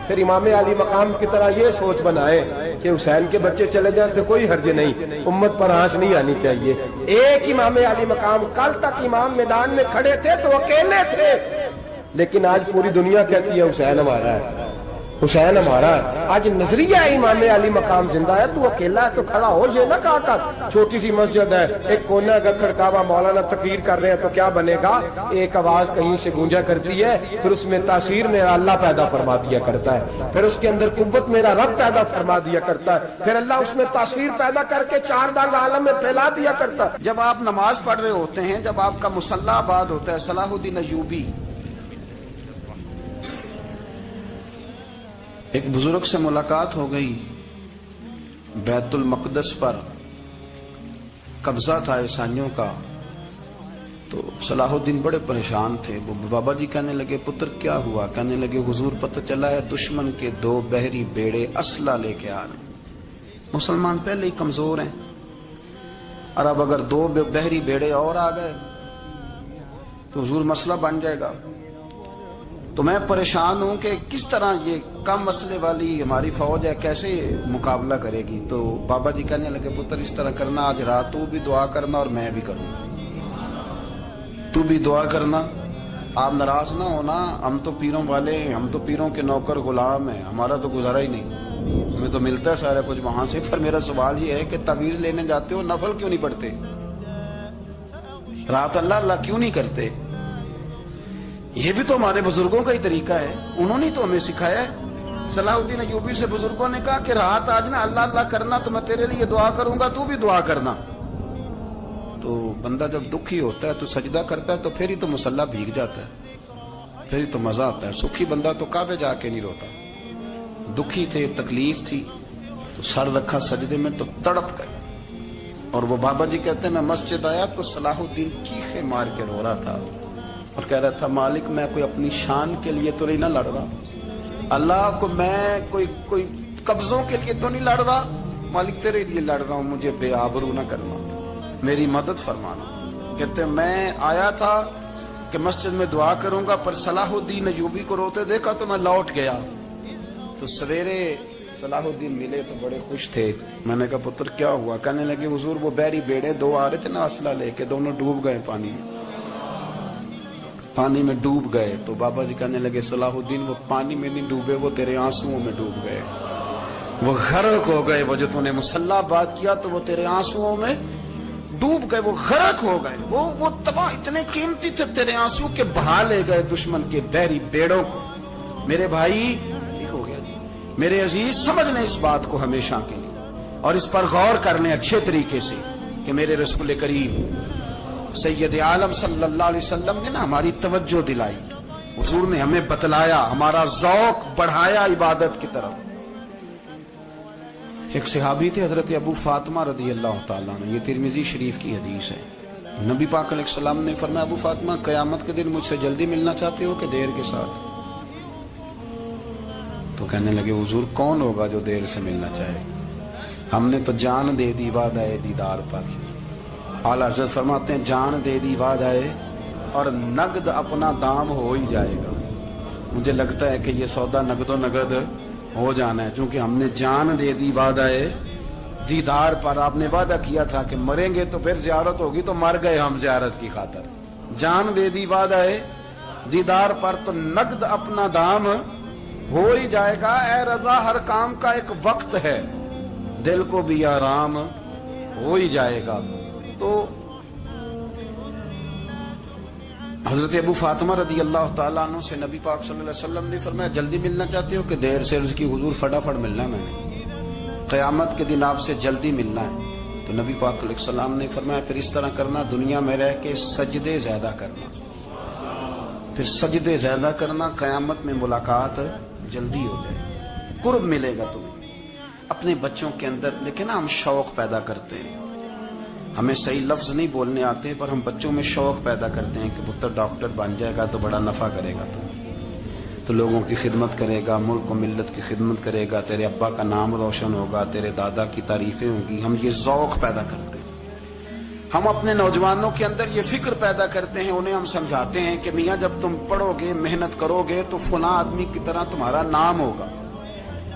پھر امام علی مقام کی طرح یہ سوچ بنائے کہ حسین کے بچے چلے جائیں تو کوئی حرج نہیں, امت پر آنچ نہیں آنی چاہیے. ایک امام علی مقام, کل تک امام میدان میں کھڑے تھے تو اکیلے تھے, لیکن آج پوری دنیا کہتی ہے حسین ہمارا ہے, حسین ہمارا ہے. آج نظریہ امام علی مقام زندہ ہے, تو اکیلا ہے تو کھڑا ہو. یہ نہ کہا کر چھوٹی سی مسجد ہے, ایک کونا کا کھڑکاوا, مولانا تقریر کر رہے ہیں تو کیا بنے گا. ایک آواز کہیں سے گونجا کرتی ہے, پھر اس میں تاثیر میرا اللہ پیدا فرما دیا کرتا ہے, پھر اس کے اندر قوت میرا رب پیدا فرما دیا کرتا ہے, پھر اللہ اس میں تاثیر پیدا کر کے چار دانگ عالم میں پھیلا دیا کرتا ہے. جب آپ نماز پڑھ رہے ہوتے ہیں, جب آپ کا مصلی آباد ہوتا ہے, صلاح الدین ایوبی ایک بزرگ سے ملاقات ہو گئی, بیت المقدس پر قبضہ تھا عیسائیوں کا. تو صلاح الدین بڑے پریشان تھے. وہ بابا جی کہنے لگے پتر کیا ہوا؟ کہنے لگے حضور پتہ چلا ہے دشمن کے 2 بحری بیڑے اسلحہ لے کے آ رہے ہیں. مسلمان پہلے ہی کمزور ہیں, اور اب اگر 2 بحری بیڑے اور آ گئے تو حضور مسئلہ بن جائے گا. تو میں پریشان ہوں کہ کس طرح یہ کم مسئلے والی ہماری فوج ہے کیسے مقابلہ کرے گی. تو بابا جی کہنے لگے پتر اس طرح کرنا, آج رات تو بھی دعا کرنا اور میں بھی کروں گا, تو بھی دعا کرنا. آپ ناراض نہ ہونا, ہم تو پیروں والے ہیں, ہم تو پیروں کے نوکر غلام ہیں, ہمارا تو گزارا ہی نہیں, ہمیں تو ملتا ہے سارا کچھ وہاں سے. پر میرا سوال یہ ہے کہ تعویذ لینے جاتے ہو, نفل کیوں نہیں پڑھتے؟ رات اللہ اللہ کیوں نہیں کرتے؟ یہ بھی تو ہمارے بزرگوں کا ہی طریقہ ہے, انہوں نے تو ہمیں سکھایا ہے. صلاح الدین ایوبی سے بزرگوں نے کہا کہ رات آج نا اللہ اللہ کرنا, تو میں تیرے لیے دعا کروں گا, تو بھی دعا کرنا. تو بندہ جب دکھی ہوتا ہے تو سجدہ کرتا ہے, تو پھر ہی تو مصلی بھیگ جاتا ہے, پھر ہی تو مزہ آتا ہے. سکھی بندہ تو کعبے جا کے نہیں روتا. دکھی تھے, تکلیف تھی, تو سر رکھا سجدے میں تو تڑپ گئے. اور وہ بابا جی کہتے ہیں میں مسجد آیا تو صلاح الدین چیخے مار کے رو رہا تھا اور کہہ رہا تھا مالک میں کوئی اپنی شان کے لیے تو نہیں نہ لڑ رہا, اللہ کو میں کوئی قبضوں کے لیے تو نہیں لڑ رہا, مالک تیرے لیے لڑ رہا ہوں, مجھے بے آبرو نہ کرنا, میری مدد فرمانا. کہتے ہیں میں آیا تھا کہ مسجد میں دعا کروں گا, پر صلاح الدین ایوبی کو روتے دیکھا تو میں لوٹ گیا. تو سویرے صلاح الدین ملے تو بڑے خوش تھے. میں نے کہا پتر کیا ہوا؟ کہنے لگے حضور وہ بحری بیڑے 2 آ رہے تھے نا اسلحہ لے کے, دونوں ڈوب گئے پانی میں ڈوب گئے. تو بابا جی کہنے لگے صلاح الدین وہ پانی میں نہیں ڈوبے, وہ تیرے آنسوؤں میں ڈوب گئے, وہ غرق ہو گئے. وہ جو تو نے مصلی بات کیا تو وہ تیرے آنسوؤں میں ڈوب گئے, وہ غرق ہو گئے, وہ تباہ, اتنے قیمتی تھے تیرے آنسو کے بہا لے گئے دشمن کے بحری بیڑوں کو. میرے بھائی ٹھیک ہو گیا جی, میرے عزیز سمجھ لیں اس بات کو ہمیشہ کے لیے, اور اس پر غور کر لیں اچھے طریقے سے کہ میرے رسول کریم سید عالم صلی اللہ علیہ وسلم نے نا ہماری توجہ دلائی, حضور نے ہمیں بتلایا, ہمارا ذوق بڑھایا عبادت کی طرف. ایک صحابی تھے حضرت ابو فاطمہ رضی اللہ تعالیٰ عنہ, یہ ترمذی شریف کی حدیث ہے. نبی پاک علیہ السلام نے فرمایا ابو فاطمہ قیامت کے دن مجھ سے جلدی ملنا چاہتے ہو کہ دیر کے ساتھ؟ تو کہنے لگے حضور کون ہوگا جو دیر سے ملنا چاہے, ہم نے تو جان دے دی وعدہ دیدار پر. اعلیٰ حضرت فرماتے ہیں جان دے دی وعدہ اور نقد اپنا دام ہو ہی جائے گا. مجھے لگتا ہے کہ یہ سودا نقد و نقد ہو جانا ہے, چونکہ ہم نے جان دے دی وعدہ دیدار پر. آپ نے وعدہ کیا تھا کہ مریں گے تو پھر زیارت ہوگی, تو مر گئے ہم زیارت کی خاطر. جان دے دی وعدہ دیدار پر, تو نقد اپنا دام ہو ہی جائے گا. اے رضا ہر کام کا ایک وقت ہے, دل کو بھی آرام ہو ہی جائے گا. تو حضرت ابو فاطمہ رضی اللہ تعالیٰ عنہ سے نبی پاک صلی اللہ علیہ وسلم نے فرمایا جلدی ملنا چاہتے ہو کہ دیر سے؟ اس کی حضور فٹافٹ ملنا ہے, میں نے قیامت کے دن آپ سے جلدی ملنا ہے. تو نبی پاک علیہ السلام نے فرمایا پھر اس طرح کرنا, دنیا میں رہ کے سجدے زیادہ کرنا, پھر سجدے زیادہ کرنا, قیامت میں ملاقات جلدی ہو جائے, قرب ملے گا تمہیں. اپنے بچوں کے اندر دیکھیں نا, ہم شوق پیدا کرتے ہیں, ہمیں صحیح لفظ نہیں بولنے آتے پر ہم بچوں میں شوق پیدا کرتے ہیں کہ پتر ڈاکٹر بن جائے گا تو بڑا نفع کرے گا. تو تو لوگوں کی خدمت کرے گا، ملک و ملت کی خدمت کرے گا، تیرے ابا کا نام روشن ہوگا، تیرے دادا کی تعریفیں ہوں گی. ہم یہ ذوق پیدا کرتے ہیں. ہم اپنے نوجوانوں کے اندر یہ فکر پیدا کرتے ہیں، انہیں ہم سمجھاتے ہیں کہ میاں جب تم پڑھو گے، محنت کرو گے تو فلاں آدمی کی طرح تمہارا نام ہوگا.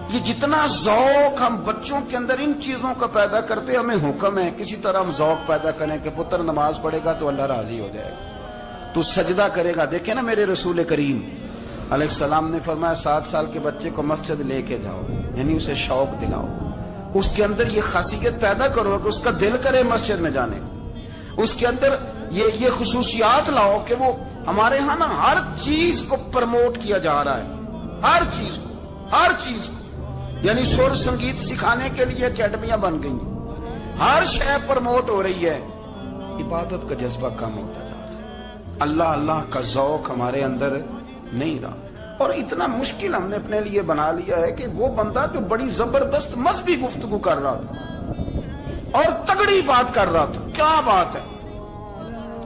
یہ جتنا ذوق ہم بچوں کے اندر ان چیزوں کا پیدا کرتے، ہمیں حکم ہے کسی طرح ہم ذوق پیدا کریں کہ پتر نماز پڑھے گا تو اللہ راضی ہو جائے گا، تو سجدہ کرے گا. دیکھیں نا میرے رسول کریم علیہ السلام نے فرمایا 7 سال کے بچے کو مسجد لے کے جاؤ، یعنی اسے شوق دلاؤ، اس کے اندر یہ خاصیت پیدا کرو کہ اس کا دل کرے مسجد میں جانے، اس کے اندر یہ خصوصیات لاؤ کہ وہ ہمارے ہاں نا ہر چیز کو پروموٹ کیا جا رہا ہے، ہر چیز کو یعنی سر سنگیت سکھانے کے لیے اکیڈمیاں بن گئی، ہر شے پروموٹ ہو رہی ہے. عبادت کا جذبہ کم ہوتا جا رہا ہے، اللہ کا ذوق ہمارے اندر نہیں رہا. اور اتنا مشکل ہم نے اپنے لیے بنا لیا ہے کہ وہ بندہ جو بڑی زبردست مذہبی گفتگو کر رہا تھا اور تگڑی بات کر رہا تھا، کیا بات ہے،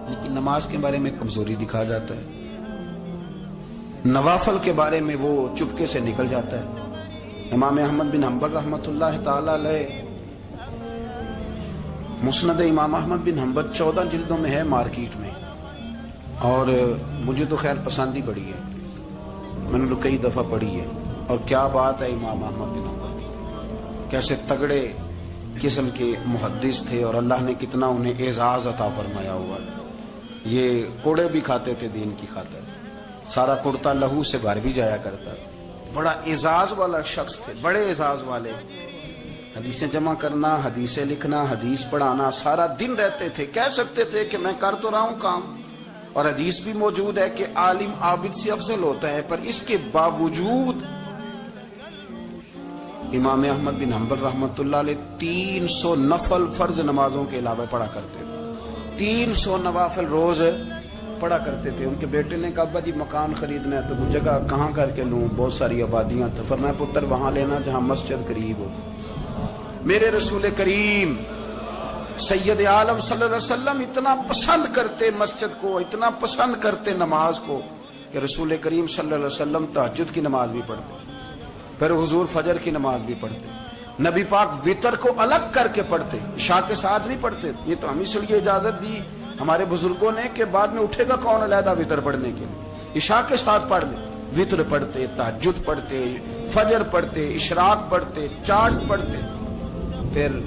لیکن نماز کے بارے میں کمزوری دکھا جاتا ہے، نوافل کے بارے میں وہ چپکے سے نکل جاتا ہے. امام احمد بن حنبل رحمۃ اللہ تعالی علیہ، مسند امام احمد بن حنبل 14 جلدوں میں ہے مارکیٹ میں، اور مجھے تو خیر پسند ہی بڑی ہے، میں نے کئی دفعہ پڑھی ہے. اور کیا بات ہے امام احمد بن حنبل، کیسے تگڑے قسم کے محدث تھے اور اللہ نے کتنا انہیں اعزاز عطا فرمایا ہوا. یہ کوڑے بھی کھاتے تھے دین کی خاطر، سارا کرتا لہو سے بھر بھی جایا کرتا. بڑا اعزاز والا شخص تھے، بڑے اعزاز والے. حدیثیں جمع کرنا، حدیثیں لکھنا، حدیث پڑھانا، سارا دن رہتے تھے. کہہ سکتے تھے کہ میں کر تو رہا ہوں کام، اور حدیث بھی موجود ہے کہ عالم عابد سے افضل ہوتا ہے، پر اس کے باوجود امام احمد بن حنبل رحمۃ اللہ علیہ 300 نفل فرض نمازوں کے علاوہ پڑھا کرتے تھے. 300 نوافل روز پڑھا کرتے تھے. ان کے بیٹے نے کہا ابا جی مکان خریدنا ہے تو وہ جگہ کہاں کر کے لوں، بہت ساری آبادیاں. تو فرمایا پتر وہاں لینا جہاں مسجد قریب ہو. میرے رسول کریم سید عالم صلی اللہ علیہ وسلم اتنا پسند کرتے مسجد کو، اتنا پسند کرتے نماز کو، کہ رسول کریم صلی اللہ علیہ وسلم تہجد کی نماز بھی پڑھتے، پھر حضور فجر کی نماز بھی پڑھتے. نبی پاک وتر کو الگ کر کے پڑھتے، عشاء کے ساتھ نہیں پڑھتے. یہ تو ہم اس لیے اجازت دی ہمارے بزرگوں نے کہ بعد میں اٹھے گا کون علیحدہ وتر پڑھنے کے لیے، عشاء کے ساتھ پڑھ لے. وتر پڑھتے، تہجد پڑھتے، فجر پڑھتے، اشراق پڑھتے، چاند پڑھتے، پھر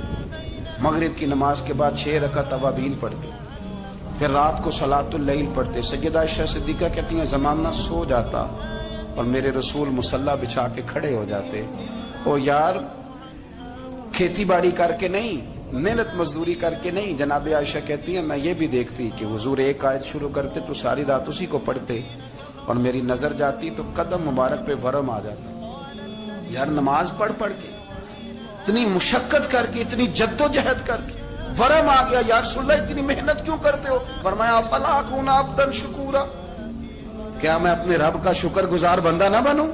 مغرب کی نماز کے بعد 6 رکعت اوابین پڑھتے، پھر رات کو صلاۃ اللیل پڑھتے. سیدہ عائشہ صدیقہ کہتی ہیں زمانہ سو جاتا اور میرے رسول مصلی بچھا کے کھڑے ہو جاتے. او یار کھیتی باڑی کر کے نہیں، محنت مزدوری کر کے نہیں. جناب عائشہ کہتی ہیں میں یہ بھی دیکھتی کہ حضور ایک آیت شروع کرتے تو ساری رات اسی کو پڑھتے، اور میری نظر جاتی تو قدم مبارک پہ ورم آ جاتا. یار نماز پڑھ کے اتنی مشقت کر کے، اتنی جد و جہد کر کے ورم آ گیا. یا رسول اللہ اتنی محنت کیوں کرتے ہو؟ فرمایا افلا اکون عبدا شکورا، کیا میں اپنے رب کا شکر گزار بندہ نہ بنوں؟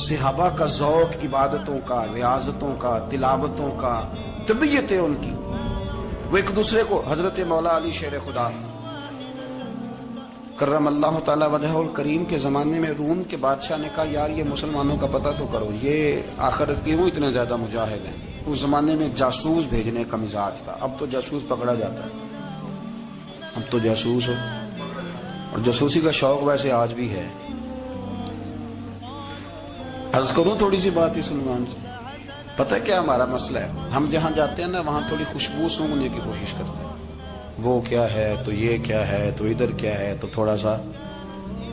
صحابہ کا ذوق عبادتوں کا، ریاضتوں کا، تلاوتوں کا، طبیعت ہے ان کی. وہ ایک دوسرے کو، حضرت مولا علی شیر خدا کرم اللہ تعالی وجہہ الکریم کے زمانے میں روم کے بادشاہ نے کہا یار یہ مسلمانوں کا پتہ تو کرو، یہ آخر کیوں اتنے زیادہ مجاہد ہیں. اس زمانے میں جاسوس بھیجنے کا مزاج تھا، اب تو جاسوس پکڑا جاتا ہے، اب تو جاسوس ہو، اور جاسوسی کا شوق ویسے آج بھی ہے. عرض کروں تھوڑی سی بات اس عنوان سے. پتہ ہے کیا ہمارا مسئلہ ہے؟ ہم جہاں جاتے ہیں نا وہاں تھوڑی خوشبو سونگنے کی کوشش کرتے ہیں. وہ کیا ہے تو یہ کیا ہے تو ادھر کیا ہے تو تھوڑا سا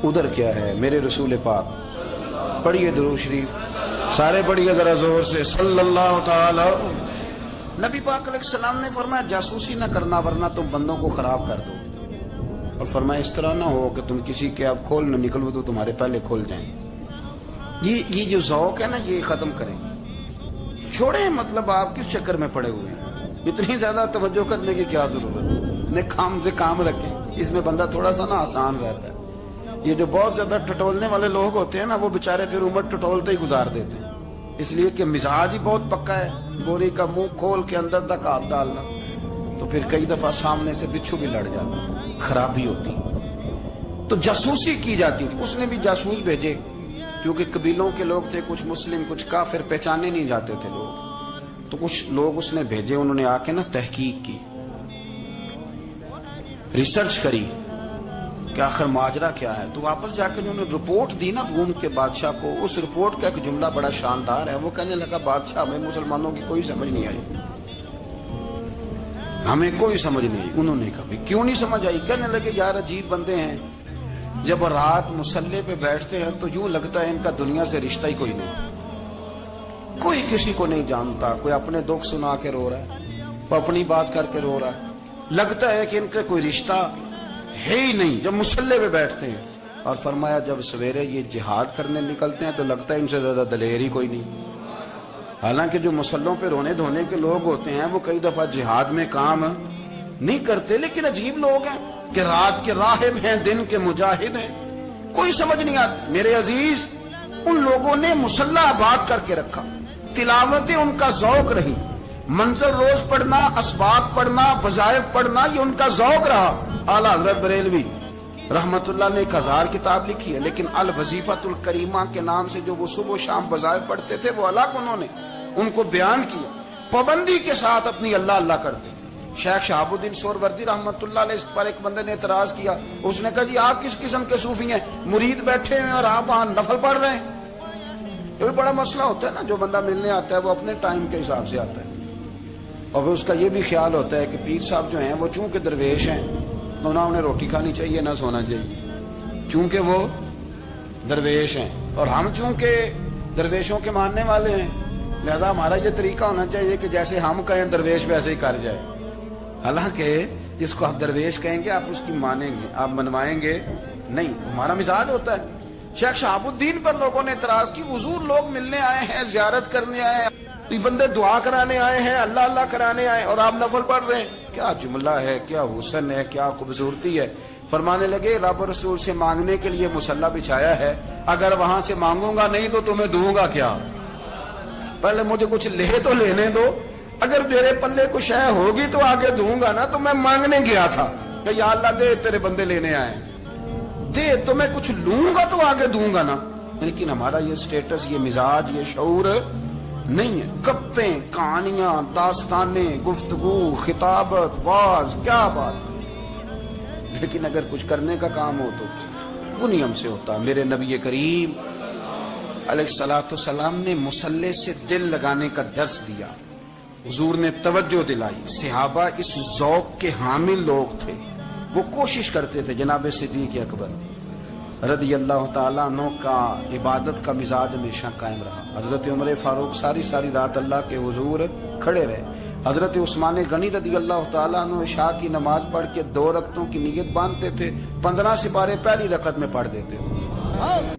ادھر کیا ہے. میرے رسول پاک پڑھیے درود شریف، سارے پڑھیے ذرا زور سے صلی اللہ تعالی. نبی پاک علیہ السلام نے فرمایا جاسوسی نہ کرنا ورنہ تم بندوں کو خراب کر دو. اور فرمایا اس طرح نہ ہو کہ تم کسی کے اب کھول نہ نکلو تو تمہارے پہلے کھول جائیں. یہ جو ذوق ہے نا یہ ختم کریں، چھوڑیں. مطلب آپ کس چکر میں پڑے ہوئے ہیں؟ اتنی زیادہ توجہ کرنے کی کیا ضرورت ہے؟ اپنے کام سے کام رکھیں، اس میں بندہ تھوڑا سا نا آسان رہتا ہے. یہ جو بہت زیادہ ٹٹولنے والے لوگ ہوتے ہیں نا وہ بےچارے پھر عمر ٹٹولتے ہی گزار دیتے ہیں، اس لیے کہ مزاج ہی بہت پکا ہے. بوری کا منہ کھول کے اندر تک ہاتھ ڈالنا تو پھر کئی دفعہ سامنے سے بچھو بھی لڑ جاتا، خرابی ہوتی. تو جاسوسی کی جاتی تھی. اس نے بھی جاسوس بھیجے کیونکہ قبیلوں کے لوگ تھے، کچھ مسلم کچھ کافر، پہچانے نہیں جاتے تھے لوگ، تو کچھ لوگ اس نے بھیجے، انہوں نے آ کے نا تحقیق کی، ریسرچ کری کہ آخر ماجرا کیا ہے. تو واپس جا کے انہوں نے رپورٹ دی نا روم کے بادشاہ کو. اس رپورٹ کا ایک جملہ بڑا شاندار ہے. وہ کہنے لگا بادشاہ ہمیں مسلمانوں کی کوئی سمجھ نہیں آئی، ہمیں کوئی سمجھ نہیں آئی. انہوں نے کہا کیوں نہیں سمجھ آئی؟ کہنے لگے یار عجیب بندے ہیں، جب رات مسلح پہ بیٹھتے ہیں تو یوں لگتا ہے ان کا دنیا سے رشتہ ہی کوئی نہیں، کوئی کسی کو نہیں جانتا، کوئی اپنے دکھ سنا کے رو رہا ہے، کوئی اپنی بات کر کے رو رہا ہے، لگتا ہے کہ ان کا کوئی رشتہ ہے ہی نہیں جب مسلح پہ بیٹھتے ہیں. اور فرمایا جب سویرے یہ جہاد کرنے نکلتے ہیں تو لگتا ہے ان سے زیادہ دلیر ہی کوئی نہیں. حالانکہ جو مسلحوں پہ رونے دھونے کے لوگ ہوتے ہیں وہ کئی دفعہ جہاد میں کام نہیں کرتے، لیکن عجیب لوگ ہیں کہ رات کے راہب ہیں، دن کے مجاہد ہیں، کوئی سمجھ نہیں آتی. میرے عزیز، ان لوگوں نے مسلح آباد کر کے رکھا، تلاوتیں ان کا ذوق رہی، منظر روز پڑھنا، اسباق پڑھنا، وظائف پڑھنا، یہ ان کا ذوق رہا. اعلیٰ حضرت بریلوی رحمت اللہ نے 1000 کتاب لکھی ہے، لیکن الوظیفۃ الکریمہ کے نام سے جو وہ صبح و شام وظائف پڑھتے تھے وہ الگ انہوں نے ان کو بیان کیا، پابندی کے ساتھ اپنی اللہ اللہ کرتے. شیخ شہاب الدین سہروردی رحمت اللہ علیہ، اس پر ایک بندے نے اعتراض کیا. اس نے کہا جی آپ کس قسم کے صوفی ہیں، مرید بیٹھے ہیں اور آپ وہاں نفل پڑھ رہے ہیں. یہ بھی بڑا مسئلہ ہوتا ہے نا، جو بندہ ملنے آتا ہے وہ اپنے ٹائم کے حساب سے آتا ہے، اور پھر اس کا یہ بھی خیال ہوتا ہے کہ پیر صاحب جو ہیں وہ چونکہ درویش ہیں تو نہ انہیں روٹی کھانی چاہیے نہ سونا چاہیے، چونکہ وہ درویش ہیں، اور ہم چونکہ درویشوں کے ماننے والے ہیں لہذا ہمارا یہ طریقہ ہونا چاہیے کہ جیسے ہم کہیں درویش ویسے ہی کر جائے. حالانکہ جس کو آپ درویش کہیں گے آپ اس کی مانیں گے، آپ منوائیں گے نہیں، ہمارا مزاج ہوتا ہے. شیخ شہاب الدین پر لوگوں نے اعتراض کی، حضور لوگ ملنے آئے ہیں، زیارت کرنے آئے ہیں، یہ بندے دعا کرانے آئے ہیں، اللہ اللہ کرانے آئے اور آپ نفل پڑھ رہے ہیں، کیا جملہ ہے، کیا حسن ہے، کیا خوبصورتی ہے. فرمانے لگے رب رسول سے مانگنے کے لیے مصلی بچھایا ہے، اگر وہاں سے مانگوں گا نہیں تو تمہیں دوں گا کیا؟ پہلے مجھے کچھ لے تو لینے دو، اگر میرے پلے کچھ ہے ہوگی تو آگے دوں گا نا. تو میں مانگنے گیا تھا کہ یا اللہ دے، تیرے بندے لینے آئے دے، تو میں کچھ لوں گا تو آگے دوں گا نا. لیکن ہمارا یہ سٹیٹس، یہ مزاج، یہ شعور نہیں ہے. گپیں، کہانیاں، داستانیں، گفتگو، خطابت، واز، کیا بات. لیکن اگر کچھ کرنے کا کام ہو تو وہ نیم سے ہوتا. میرے نبی کریم علیہ الصلوۃ والسلام نے مصلی سے دل لگانے کا درس دیا، حضور نے توجہ دلائی. صحابہ اس ذوق کے حامل لوگ تھے، وہ کوشش کرتے تھے. جناب صدیق اکبر رضی اللہ تعالیٰ عنہ کا عبادت کا مزاج ہمیشہ قائم رہا. حضرت عمر فاروق ساری رات اللہ کے حضور کھڑے رہے. حضرت عثمان غنی رضی اللہ تعالیٰ عنہ عشاء کی نماز پڑھ کے 2 رکعتوں کی نیت باندھتے تھے، 15 سپارے پہلی رکعت میں پڑھ دیتے.